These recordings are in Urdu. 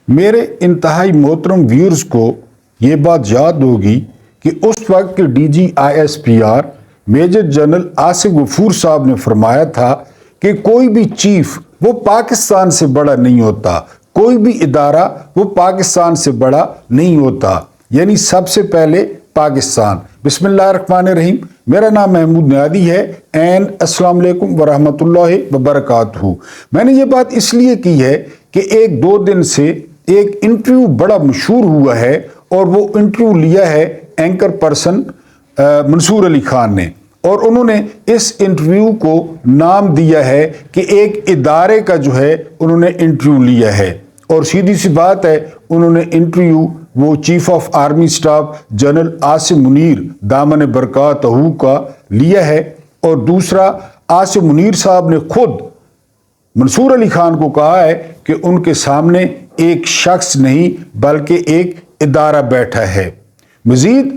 میرے انتہائی محترم ویورز کو یہ بات یاد ہوگی کہ اس وقت کے D G I S P R Major General Asif Ghafoor صاحب نے فرمایا تھا کہ کوئی بھی چیف وہ پاکستان سے بڑا نہیں ہوتا، کوئی بھی ادارہ وہ پاکستان سے بڑا نہیں ہوتا، یعنی سب سے پہلے پاکستان۔ بسم اللہ الرحمن الرحیم، میرا نام محمود نیادی ہے اینڈ السلام علیکم ورحمۃ اللہ وبرکاتہ۔ میں نے یہ بات اس لیے کی ہے کہ ایک دو دن سے ایک انٹرویو بڑا مشہور ہوا ہے اور وہ انٹرویو لیا ہے اینکر پرسن منصور علی خان نے، اور انہوں نے اس انٹرویو کو نام دیا ہے کہ ایک ادارے کا جو ہے انہوں نے انٹرویو لیا ہے، اور سیدھی سی بات ہے انہوں نے انٹرویو وہ chief of army staff general Asim Munir دامن برکاتہ کا لیا ہے، اور دوسرا عاصم منیر صاحب نے خود منصور علی خان کو کہا ہے کہ ان کے سامنے ایک شخص نہیں بلکہ ایک ادارہ بیٹھا ہے۔ مزید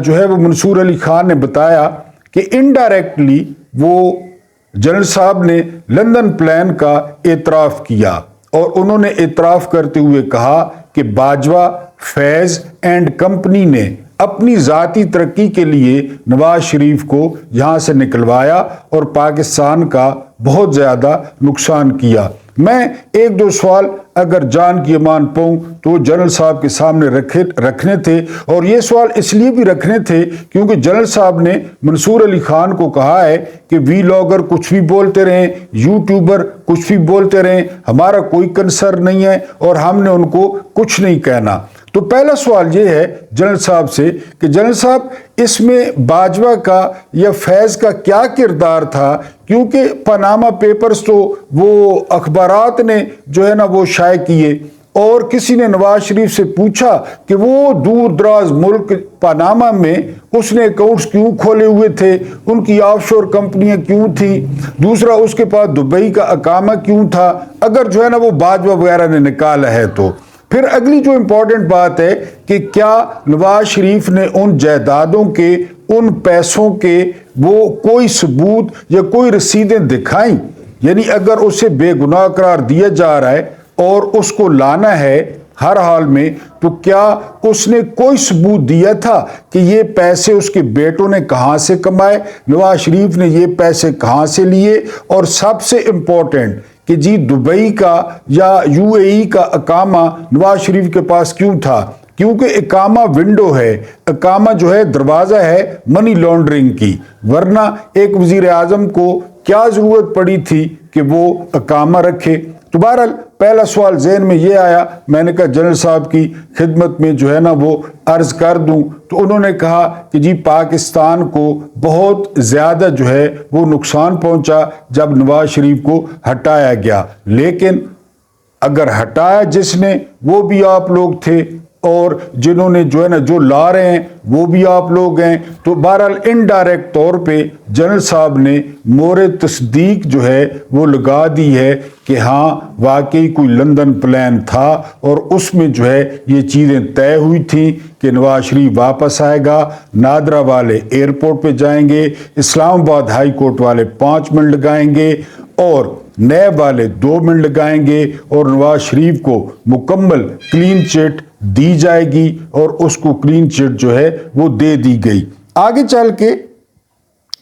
جو ہے وہ منصور علی خان نے بتایا کہ انڈائریکٹلی وہ جنرل صاحب نے لندن پلان کا اعتراف کیا، اور انہوں نے اعتراف کرتے ہوئے کہا کہ باجوہ، فیض اینڈ کمپنی نے اپنی ذاتی ترقی کے لیے نواز شریف کو یہاں سے نکلوایا اور پاکستان کا بہت زیادہ نقصان کیا۔ میں ایک دو سوال اگر جان کی امان پاؤں تو جنرل صاحب کے سامنے رکھنے تھے، اور یہ سوال اس لیے بھی رکھنے تھے کیونکہ جنرل صاحب نے منصور علی خان کو کہا ہے کہ وی لاگر کچھ بھی بولتے رہیں، یوٹیوبر کچھ بھی بولتے رہیں، ہمارا کوئی کنسرن نہیں ہے اور ہم نے ان کو کچھ نہیں کہنا۔ تو پہلا سوال یہ ہے جنرل صاحب سے کہ جنرل صاحب اس میں باجوہ کا یا فیض کا کیا کردار تھا، کیونکہ پاناما پیپرز تو وہ اخبارات نے جو ہے نا وہ شائع کیے، اور کسی نے نواز شریف سے پوچھا کہ وہ دور دراز ملک پاناما میں اس نے اکاؤنٹس کیوں کھولے ہوئے تھے، ان کی آف شور کمپنیاں کیوں تھیں، دوسرا اس کے پاس دبئی کا اقامہ کیوں تھا، اگر جو ہے نا وہ باجوہ وغیرہ نے نکالا ہے تو۔ پھر اگلی جو امپورٹنٹ بات ہے کہ کیا نواز شریف نے ان جائیدادوں کے، ان پیسوں کے وہ کوئی ثبوت یا کوئی رسیدیں دکھائیں، یعنی اگر اسے بے گناہ قرار دیا جا رہا ہے اور اس کو لانا ہے ہر حال میں، تو کیا اس نے کوئی ثبوت دیا تھا کہ یہ پیسے اس کے بیٹوں نے کہاں سے کمائے، نواز شریف نے یہ پیسے کہاں سے لیے، اور سب سے امپورٹنٹ کہ جی دبئی کا یا یو اے ای کا اقامہ نواز شریف کے پاس کیوں تھا، کیونکہ اقامہ ونڈو ہے، اقامہ جو ہے دروازہ ہے منی لانڈرنگ کی، ورنہ ایک وزیر اعظم کو کیا ضرورت پڑی تھی کہ وہ اقامہ رکھے۔ تو بہرحال پہلا سوال ذہن میں یہ آیا، میں نے کہا جنرل صاحب کی خدمت میں جو ہے نا وہ عرض کر دوں، تو انہوں نے کہا کہ جی پاکستان کو بہت زیادہ جو ہے وہ نقصان پہنچا جب نواز شریف کو ہٹایا گیا، لیکن اگر ہٹایا جس نے وہ بھی آپ لوگ تھے، اور جنہوں نے جو ہے نا جو لا رہے ہیں وہ بھی آپ لوگ ہیں، تو بہرحال انڈائریکٹ طور پہ جنرل صاحب نے مورِ تصدیق جو ہے وہ لگا دی ہے کہ ہاں واقعی کوئی لندن پلان تھا، اور اس میں جو ہے یہ چیزیں طے ہوئی تھیں کہ نواز شریف واپس آئے گا، نادرا والے ایئرپورٹ پہ جائیں گے، اسلام آباد ہائی کورٹ والے 5 منٹ لگائیں گے، اور نیب والے 2 منٹ لگائیں گے، اور نواز شریف کو مکمل کلین چٹ دی جائے گی، اور اس کو کلین چٹ جو ہے وہ دے دی گئی۔ آگے چل کے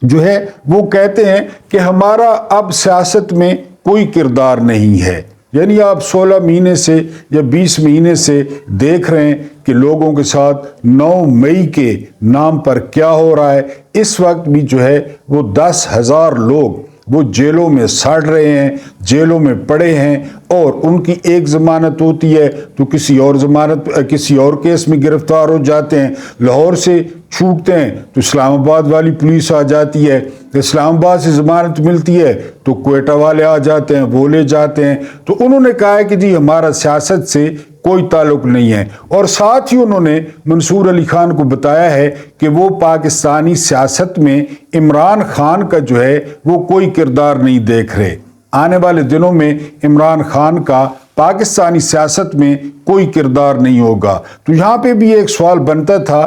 جو ہے وہ کہتے ہیں کہ ہمارا اب سیاست میں کوئی کردار نہیں ہے، یعنی آپ 16 مہینے سے یا 20 مہینے سے دیکھ رہے ہیں کہ لوگوں کے ساتھ 9 مئی کے نام پر کیا ہو رہا ہے۔ اس وقت بھی جو ہے وہ 10,000 لوگ وہ جیلوں میں سڑ رہے ہیں، جیلوں میں پڑے ہیں، اور ان کی ایک ضمانت ہوتی ہے تو کسی اور کیس میں گرفتار ہو جاتے ہیں، لاہور سے چھوٹتے ہیں تو اسلام آباد والی پولیس آ جاتی ہے، اسلام آباد سے ضمانت ملتی ہے تو کوئٹہ والے آ جاتے ہیں، وہ لے جاتے ہیں۔ تو انہوں نے کہا ہے کہ جی ہمارا سیاست سے کوئی تعلق نہیں ہے، اور ساتھ ہی انہوں نے منصور علی خان کو بتایا ہے کہ وہ پاکستانی سیاست میں عمران خان کا جو ہے وہ کوئی کردار نہیں دیکھ رہے، آنے والے دنوں میں عمران خان کا پاکستانی سیاست میں کوئی کردار نہیں ہوگا۔ تو یہاں پہ بھی ایک سوال بنتا تھا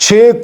6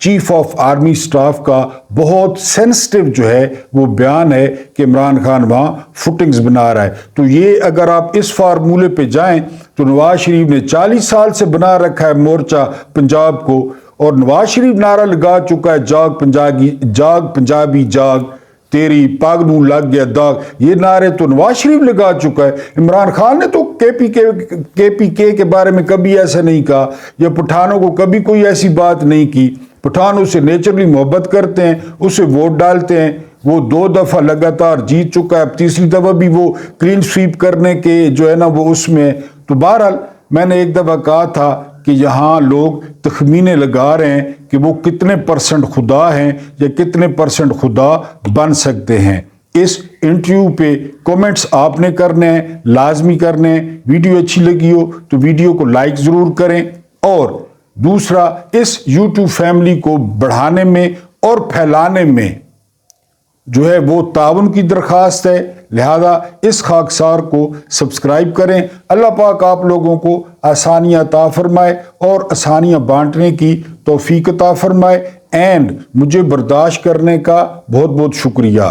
چیف آف آرمی سٹاف کا بہت سینسٹیو جو ہے وہ بیان ہے کہ عمران خان وہاں فوٹنگز بنا رہا ہے. تو یہ اگر آپ اس فارمولے پہ جائیں تو نواز شریف نے 40 سال سے بنا رکھا ہے مورچہ پنجاب کو, اور نواز شریف نعرہ لگا چکا ہے جاگ پنجابی جاگ, تیری پاگلوں لگ گیا داغ. یہ نعرے تو نواز شریف لگا چکا ہے. عمران خان نے تو کے پی کے بارے میں کبھی ایسا نہیں کہا, یا پٹھانوں کو کبھی کوئی ایسی بات نہیں کی. پٹھان اسے نیچرلی محبت کرتے ہیں, اسے ووٹ ڈالتے ہیں. وہ 2 دفعہ لگاتار جیت چکا ہے, اب تیسری دفعہ بھی وہ کلین سویپ کرنے کے جو ہے نا وہ اس میں. تو بہرحال میں نے ایک دفعہ کہا تھا کہ یہاں لوگ تخمینے لگا رہے ہیں کہ وہ کتنے % خدا ہیں یا کتنے % خدا بن سکتے ہیں. اس انٹرویو پہ کومنٹس آپ نے کرنے ہیں, لازمی کرنے ہیں. ویڈیو اچھی لگی ہو تو ویڈیو کو لائک ضرور کریں, اور دوسرا اس یوٹیوب فیملی کو بڑھانے میں اور پھیلانے میں جو ہے وہ تعاون کی درخواست ہے. لہذا اس خاکسار کو سبسکرائب کریں. اللہ پاک آپ لوگوں کو آسانیاں عطا فرمائے اور آسانیاں بانٹنے کی توفیق عطا فرمائے. اینڈ مجھے برداشت کرنے کا بہت بہت شکریہ.